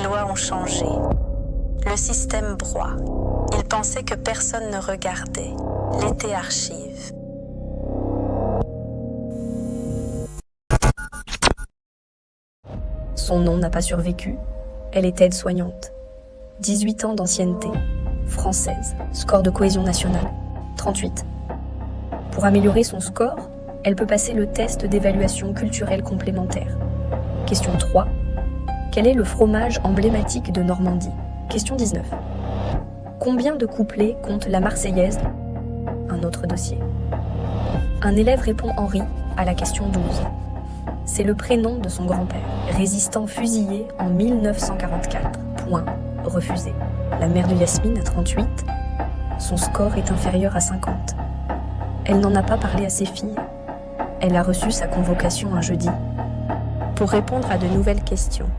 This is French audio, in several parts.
Les lois ont changé. Le système broie. Il pensait que personne ne regardait. L'été archive. Son nom n'a pas survécu. Elle est aide-soignante. 18 ans d'ancienneté. Française. Score de cohésion nationale. 38. Pour améliorer son score, elle peut passer le test d'évaluation culturelle complémentaire. Question 3. Quel est le fromage emblématique de Normandie? Question 19. Combien de couplets compte la Marseillaise? Un autre dossier. Un élève répond Henri à la question 12. C'est le prénom de son grand-père, résistant fusillé en 1944. Point. Refusé. La mère de Yasmine a 38. Son score est inférieur à 50. Elle n'en a pas parlé à ses filles. Elle a reçu sa convocation un jeudi. Pour répondre à de nouvelles questions,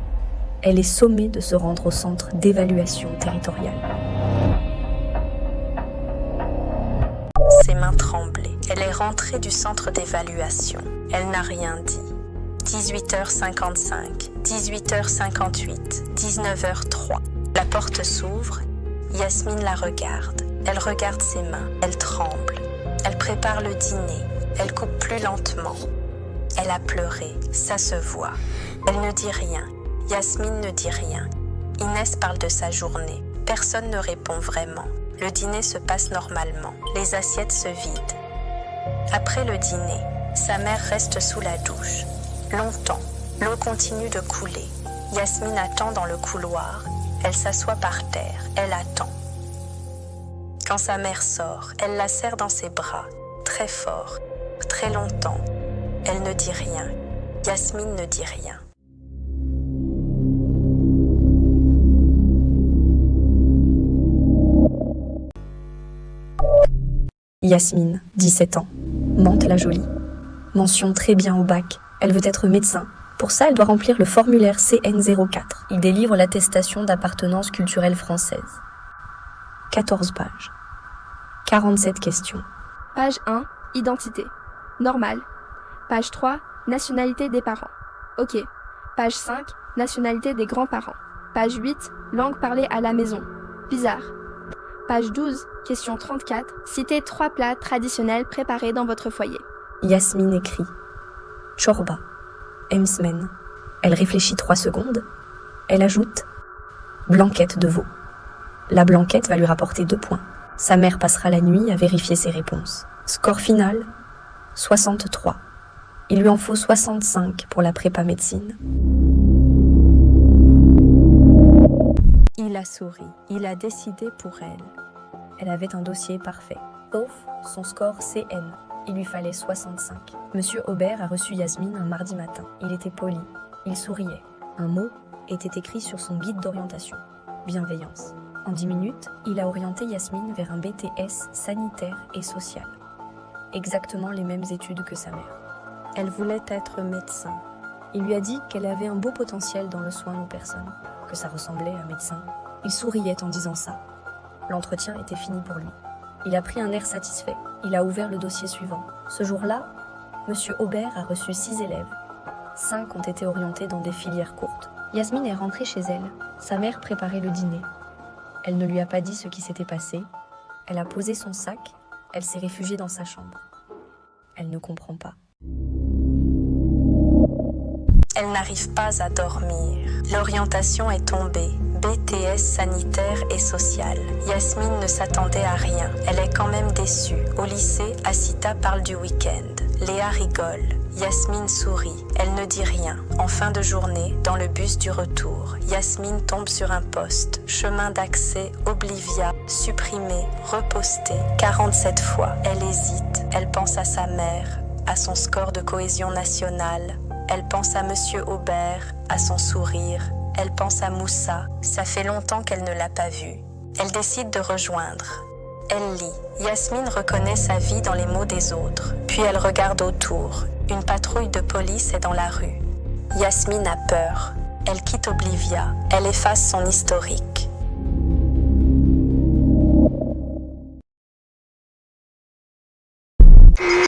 elle est sommée de se rendre au centre d'évaluation territoriale. Ses mains tremblaient. Elle est rentrée du centre d'évaluation. Elle n'a rien dit. 18h55, 18h58, 19h03. La porte s'ouvre. Yasmine la regarde. Elle regarde ses mains. Elle tremble. Elle prépare le dîner. Elle coupe plus lentement. Elle a pleuré. Ça se voit. Elle ne dit rien. Yasmine ne dit rien. Inès parle de sa journée. Personne ne répond vraiment. Le dîner se passe normalement. Les assiettes se vident. Après le dîner, sa mère reste sous la douche. Longtemps, l'eau continue de couler. Yasmine attend dans le couloir. Elle s'assoit par terre. Elle attend. Quand sa mère sort, elle la serre dans ses bras, très fort, très longtemps. Elle ne dit rien. Yasmine ne dit rien. Yasmine, 17 ans. Mante la jolie. Mention très bien au bac. Elle veut être médecin. Pour ça, elle doit remplir le formulaire CN04. Il délivre l'attestation d'appartenance culturelle française. 14 pages. 47 questions. Page 1, identité. Normal. Page 3, nationalité des parents. Ok. Page 5, nationalité des grands-parents. Page 8, langue parlée à la maison. Bizarre. Page 12, question 34. Citez 3 plats traditionnels préparés dans votre foyer. Yasmine écrit Chorba, Emsmen. Elle réfléchit 3 secondes. Elle ajoute blanquette de veau. La blanquette va lui rapporter 2 points. Sa mère passera la nuit à vérifier ses réponses. Score final, 63. Il lui en faut 65 pour la prépa médecine. Il a souri. Il a décidé pour elle. Elle avait un dossier parfait, sauf son score CN. Il lui fallait 65. Monsieur Aubert a reçu Yasmine un mardi matin. Il était poli. Il souriait. Un mot était écrit sur son guide d'orientation. Bienveillance. En 10 minutes, il a orienté Yasmine vers un BTS sanitaire et social. Exactement les mêmes études que sa mère. Elle voulait être médecin. Il lui a dit qu'elle avait un beau potentiel dans le soin aux personnes, que ça ressemblait à médecin. Il souriait en disant ça. L'entretien était fini pour lui. Il a pris un air satisfait. Il a ouvert le dossier suivant. Ce jour-là, Monsieur Aubert a reçu 6 élèves. 5 ont été orientés dans des filières courtes. Yasmine est rentrée chez elle. Sa mère préparait le dîner. Elle ne lui a pas dit ce qui s'était passé. Elle a posé son sac. Elle s'est réfugiée dans sa chambre. Elle ne comprend pas. Elle n'arrive pas à dormir. L'orientation est tombée. BTS sanitaire et social. Yasmine ne s'attendait à rien. Elle est quand même déçue. Au lycée, Asita parle du week-end. Léa rigole. Yasmine sourit. Elle ne dit rien. En fin de journée, dans le bus du retour, Yasmine tombe sur un post. Chemin d'accès, Oblivia, supprimé, reposté, 47 fois. Elle hésite. Elle pense à sa mère, à son score de cohésion nationale. Elle pense à Monsieur Aubert, à son sourire. Elle pense à Moussa. Ça fait longtemps qu'elle ne l'a pas vu. Elle décide de rejoindre. Elle lit. Yasmine reconnaît sa vie dans les mots des autres. Puis elle regarde autour. Une patrouille de police est dans la rue. Yasmine a peur. Elle quitte Oblivia. Elle efface son historique.